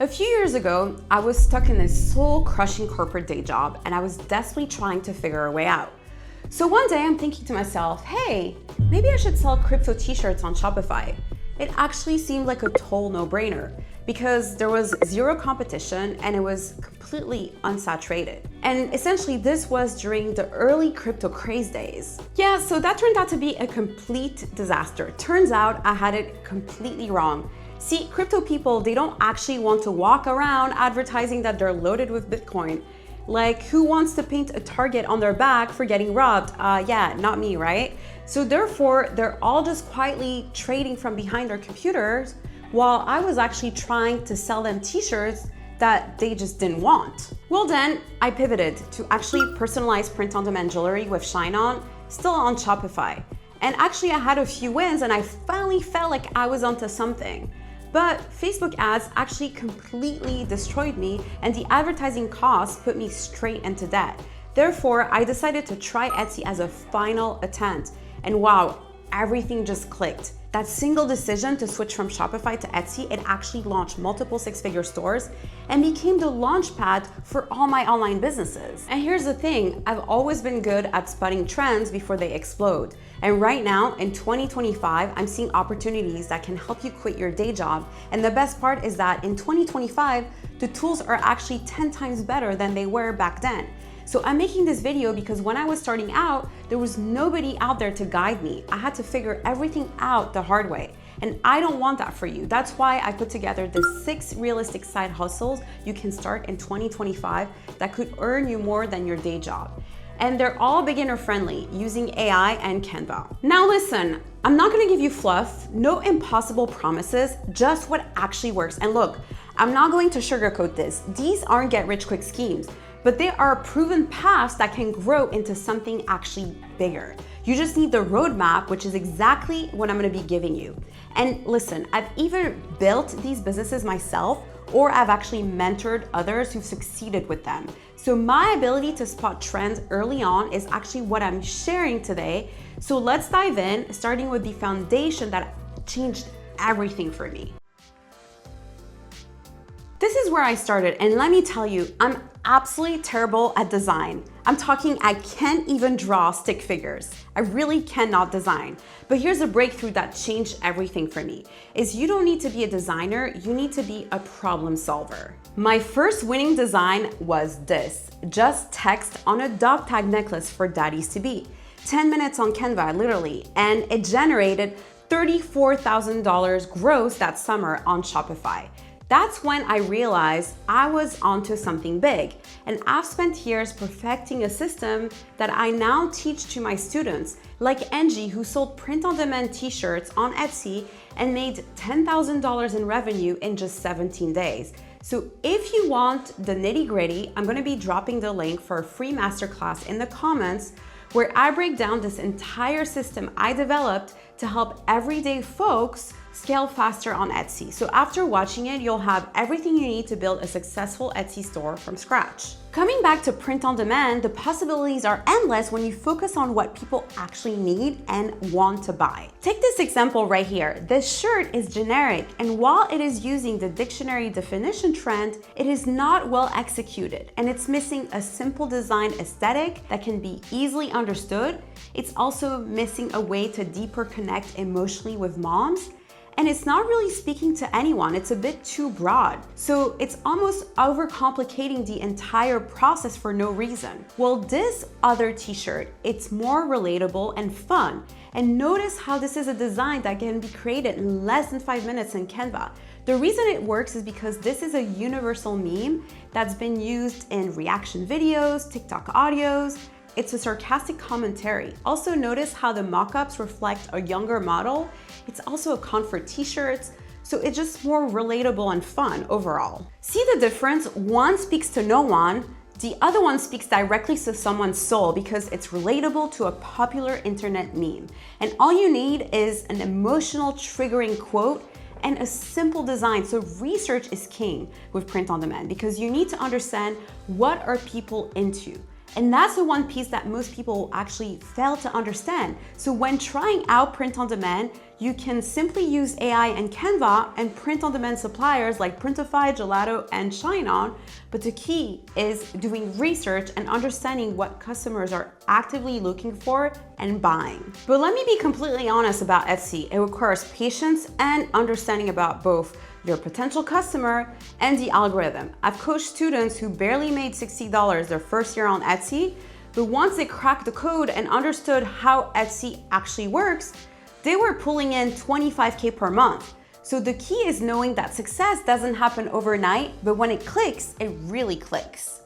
A few years ago, I was stuck in this soul-crushing corporate day job and I was desperately trying to figure a way out. So one day I'm thinking to myself, hey, maybe I should sell crypto t-shirts on Shopify. It actually seemed like a total no-brainer because there was zero competition and it was completely unsaturated. And essentially this was during the early crypto craze days. Yeah, so that turned out to be a complete disaster. Turns out I had it completely wrong. See, crypto people, they don't actually want to walk around advertising that they're loaded with Bitcoin. Like, who wants to paint a target on their back for getting robbed? Yeah, not me, right? So therefore, they're all just quietly trading from behind their computers while I was actually trying to sell them t-shirts that they just didn't want. Well then, I pivoted to actually personalize print-on-demand jewelry with Shine On, still on Shopify. And actually I had a few wins and I finally felt like I was onto something. But Facebook ads actually completely destroyed me and the advertising costs put me straight into debt. Therefore, I decided to try Etsy as a final attempt. And wow, everything just clicked. That single decision to switch from Shopify to Etsy, it actually launched multiple six-figure stores and became the launch pad for all my online businesses. And here's the thing, I've always been good at spotting trends before they explode. And right now, in 2025, I'm seeing opportunities that can help you quit your day job. And the best part is that in 2025, the tools are actually 10 times better than they were back then. So I'm making this video because when I was starting out, there was nobody out there to guide me. I had to figure everything out the hard way. And I don't want that for you. That's why I put together the 6 realistic side hustles you can start in 2025 that could earn you more than your day job. And they're all beginner friendly using AI and Canva. Now listen, I'm not gonna give you fluff, no impossible promises, just what actually works. And look, I'm not going to sugarcoat this. These aren't get rich quick schemes, but they are proven paths that can grow into something actually bigger. You just need the roadmap, which is exactly what I'm gonna be giving you. And listen, I've either built these businesses myself or I've actually mentored others who've succeeded with them. So my ability to spot trends early on is actually what I'm sharing today. So let's dive in, starting with the foundation that changed everything for me. This is where I started, and let me tell you, I'm absolutely terrible at design. I'm talking, I can't even draw stick figures. I really cannot design. But here's a breakthrough that changed everything for me, is you don't need to be a designer, you need to be a problem solver. My first winning design was this, just text on a dog tag necklace for daddies to be. 10 minutes on Canva, literally, and it generated $34,000 gross that summer on Shopify. That's when I realized I was onto something big. And I've spent years perfecting a system that I now teach to my students, like Angie, who sold print-on-demand t-shirts on Etsy and made $10,000 in revenue in just 17 days. So if you want the nitty-gritty, I'm gonna be dropping the link for a free masterclass in the comments where I break down this entire system I developed to help everyday folks scale faster on Etsy. So after watching it, you'll have everything you need to build a successful Etsy store from scratch. Coming back to print on demand, the possibilities are endless when you focus on what people actually need and want to buy. Take this example right here. This shirt is generic, and while it is using the dictionary definition trend, it is not well executed, and it's missing a simple design aesthetic that can be easily understood. It's also missing a way to deeper connect emotionally with moms. And it's not really speaking to anyone, it's a bit too broad. So it's almost overcomplicating the entire process for no reason. Well, this other t-shirt, it's more relatable and fun. And notice how this is a design that can be created in less than 5 minutes in Canva. The reason it works is because this is a universal meme that's been used in reaction videos, TikTok audios. It's a sarcastic commentary. Also notice how the mock-ups reflect a younger model. It's also a comfort t-shirts, so it's just more relatable and fun overall. See the difference? One speaks to no one, the other one speaks directly to someone's soul because it's relatable to a popular internet meme. And all you need is an emotional triggering quote and a simple design. So research is king with print on demand because you need to understand what are people into. And that's the one piece that most people actually fail to understand. So when trying out print on demand, You can simply use AI and Canva and print-on-demand suppliers like Printify, Gelato, and ShineOn, but the key is doing research and understanding what customers are actively looking for and buying. But let me be completely honest about Etsy. It requires patience and understanding about both your potential customer and the algorithm. I've coached students who barely made $60 their first year on Etsy, but once they cracked the code and understood how Etsy actually works, they were pulling in $25K per month. So the key is knowing that success doesn't happen overnight, but when it clicks, it really clicks.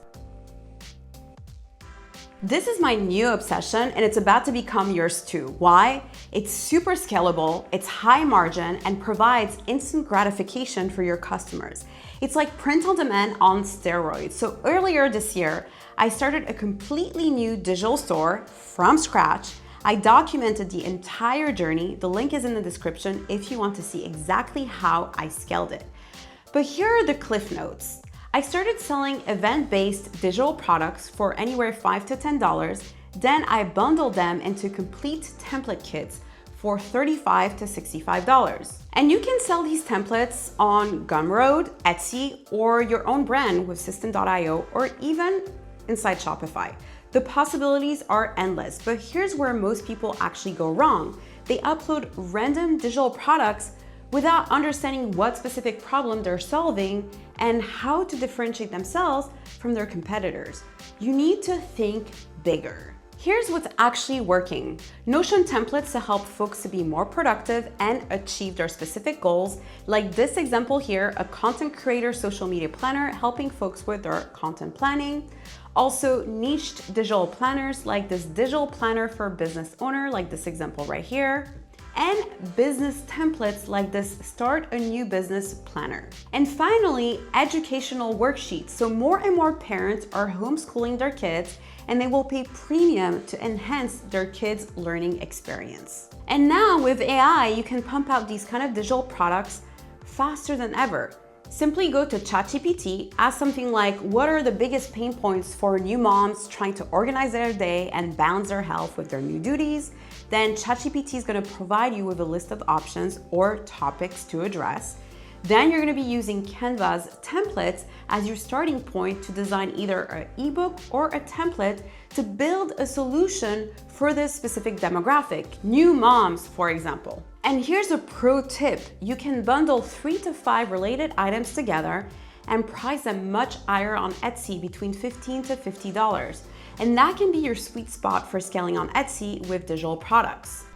This is my new obsession and it's about to become yours too. Why? It's super scalable, it's high margin, and provides instant gratification for your customers. It's like print on demand on steroids. So earlier this year, I started a completely new digital store from scratch. I documented the entire journey. The link is in the description if you want to see exactly how I scaled it. But here are the cliff notes. I started selling event-based digital products for anywhere $5 to $10. Then I bundled them into complete template kits for $35 to $65. And you can sell these templates on Gumroad, Etsy, or your own brand with System.io, or even inside Shopify. The possibilities are endless, but here's where most people actually go wrong. They upload random digital products without understanding what specific problem they're solving and how to differentiate themselves from their competitors. You need to think bigger. Here's what's actually working. Notion templates to help folks to be more productive and achieve their specific goals, like this example here, a content creator social media planner helping folks with their content planning. Also niched digital planners like this digital planner for business owner, like this example right here. And business templates like this start a new business planner. And finally, educational worksheets. So more and more parents are homeschooling their kids and they will pay premium to enhance their kids' learning experience. And now with AI, you can pump out these kind of digital products faster than ever. Simply go to ChatGPT, ask something like, what are the biggest pain points for new moms trying to organize their day and balance their health with their new duties? Then ChatGPT is going to provide you with a list of options or topics to address. Then you're going to be using Canva's templates as your starting point to design either an ebook or a template to build a solution for this specific demographic, new moms, for example. And here's a pro tip. You can bundle 3 to 5 related items together and price them much higher on Etsy between $15 to $50. And that can be your sweet spot for scaling on Etsy with digital products.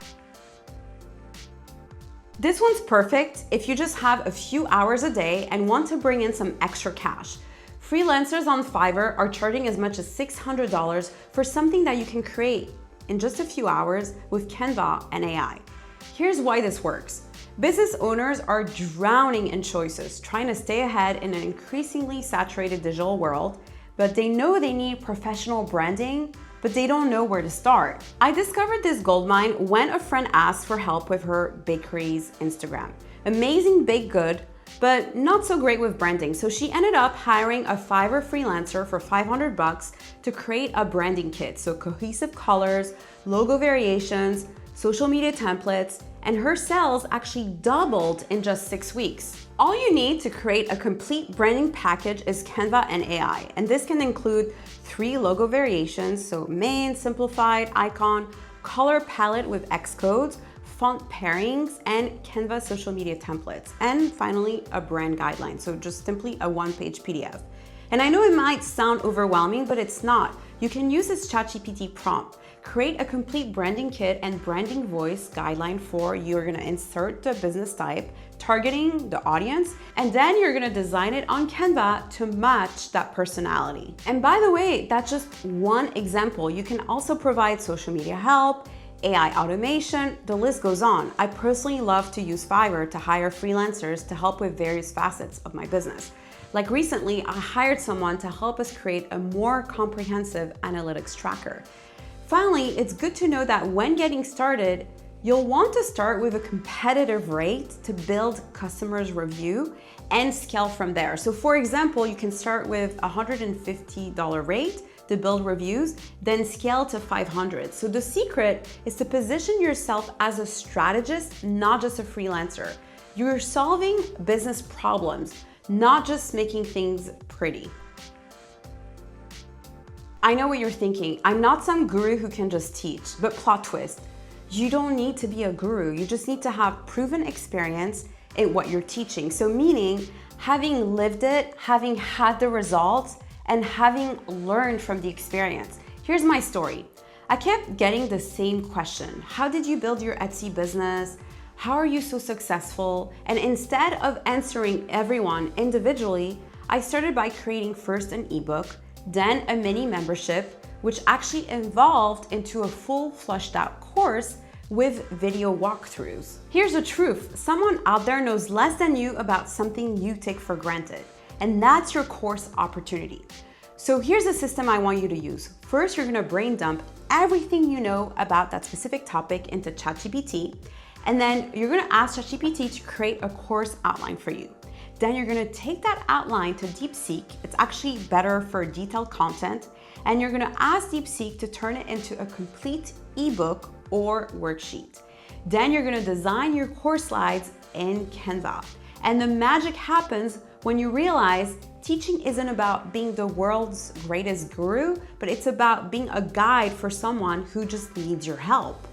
This one's perfect if you just have a few hours a day and want to bring in some extra cash. Freelancers on Fiverr are charging as much as $600 for something that you can create in just a few hours with Canva and AI. Here's why this works. Business owners are drowning in choices, trying to stay ahead in an increasingly saturated digital world, but they know they need professional branding, but they don't know where to start. I discovered this goldmine when a friend asked for help with her bakery's Instagram. Amazing baked good, but not so great with branding. So she ended up hiring a Fiverr freelancer for $500 to create a branding kit. So cohesive colors, logo variations, social media templates, and her sales actually doubled in just 6 weeks. All you need to create a complete branding package is Canva and AI, and this can include 3 logo variations, so main, simplified, icon, color palette with Xcodes, font pairings, and Canva social media templates, and finally a brand guideline, so just simply a one-page PDF. And I know it might sound overwhelming, but it's not. You can use this ChatGPT prompt. Create a complete branding kit and branding voice guideline for you're gonna insert the business type, targeting the audience, and then you're gonna design it on Canva to match that personality. And by the way, that's just one example. You can also provide social media help, AI automation, the list goes on. I personally love to use Fiverr to hire freelancers to help with various facets of my business. Like recently, I hired someone to help us create a more comprehensive analytics tracker. Finally, it's good to know that when getting started, you'll want to start with a competitive rate to build customers' review and scale from there. So for example, you can start with a $150 rate to build reviews, then scale to 500. So the secret is to position yourself as a strategist, not just a freelancer. You're solving business problems, not just making things pretty. I know what you're thinking. I'm not some guru who can just teach, but plot twist. You don't need to be a guru. You just need to have proven experience in what you're teaching. So meaning having lived it, having had the results, and having learned from the experience. Here's my story. I kept getting the same question. How did you build your Etsy business? How are you so successful? And instead of answering everyone individually, I started by creating first an ebook, then a mini membership, which actually evolved into a full fleshed out course with video walkthroughs. Here's the truth. Someone out there knows less than you about something you take for granted, and that's your course opportunity. So here's the system I want you to use. First, you're gonna brain dump everything you know about that specific topic into ChatGPT, and then you're gonna ask ChatGPT to create a course outline for you. Then you're gonna take that outline to Deepseek. It's actually better for detailed content. And you're gonna ask Deepseek to turn it into a complete ebook or worksheet. Then you're gonna design your course slides in Canva. And the magic happens when you realize teaching isn't about being the world's greatest guru, but it's about being a guide for someone who just needs your help.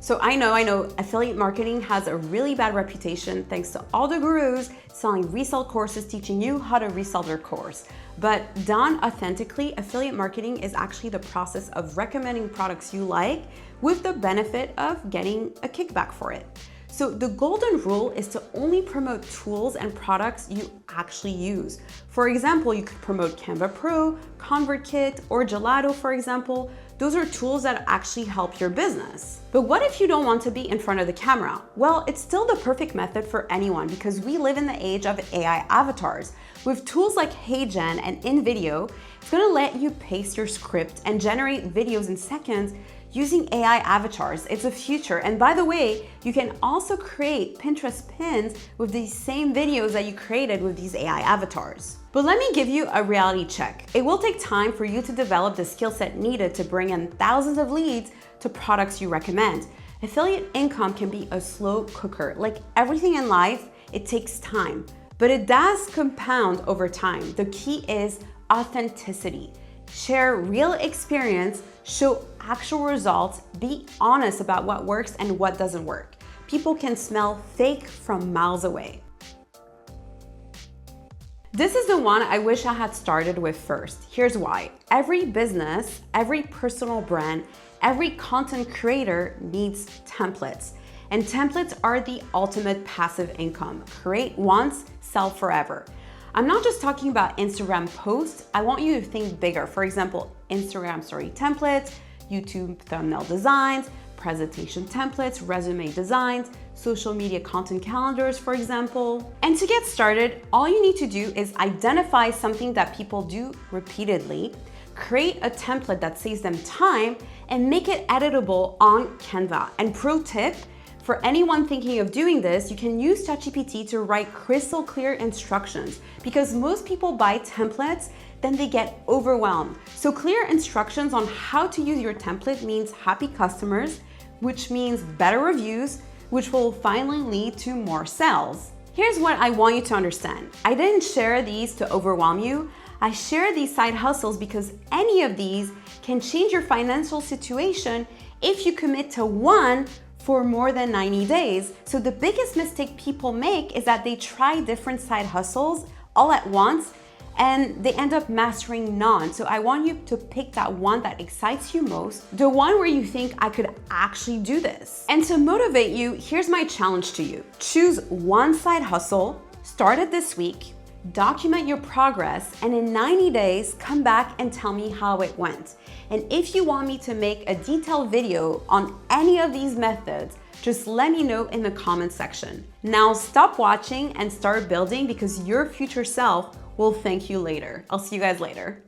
So I know affiliate marketing has a really bad reputation thanks to all the gurus selling resale courses teaching you how to resell their course. But done authentically, affiliate marketing is actually the process of recommending products you like with the benefit of getting a kickback for it. So the golden rule is to only promote tools and products you actually use. For example, you could promote Canva Pro, ConvertKit, or Gelato, for example. Those are tools that actually help your business. But what if you don't want to be in front of the camera? Well, it's still the perfect method for anyone because we live in the age of AI avatars. With tools like HeyGen and InVideo, it's gonna let you paste your script and generate videos in seconds using AI avatars. It's a future. And by the way, you can also create Pinterest pins with these same videos that you created with these AI avatars. But let me give you a reality check. It will take time for you to develop the skill set needed to bring in thousands of leads to products you recommend. Affiliate income can be a slow cooker. Like everything in life, it takes time, but it does compound over time. The key is authenticity. Share real experience, show actual results, be honest about what works and what doesn't work. People can smell fake from miles away. This is the one I wish I had started with first. Here's why. Every business, every personal brand, every content creator needs templates. And templates are the ultimate passive income. Create once, sell forever. I'm not just talking about Instagram posts. I want you to think bigger. For example, Instagram story templates, YouTube thumbnail designs, presentation templates, resume designs, social media content calendars, for example. And to get started, all you need to do is identify something that people do repeatedly, create a template that saves them time, and make it editable on Canva. And pro tip, for anyone thinking of doing this, you can use ChatGPT to write crystal clear instructions because most people buy templates, then they get overwhelmed. So clear instructions on how to use your template means happy customers, which means better reviews, which will finally lead to more sales. Here's what I want you to understand. I didn't share these to overwhelm you. I share these side hustles because any of these can change your financial situation if you commit to one for more than 90 days. So the biggest mistake people make is that they try different side hustles all at once and they end up mastering none. So I want you to pick that one that excites you most, the one where you think I could actually do this. And to motivate you, here's my challenge to you. Choose one side hustle, start it this week, document your progress, and in 90 days, come back and tell me how it went. And if you want me to make a detailed video on any of these methods, just let me know in the comment section. Now stop watching and start building because your future self will thank you later. I'll see you guys later.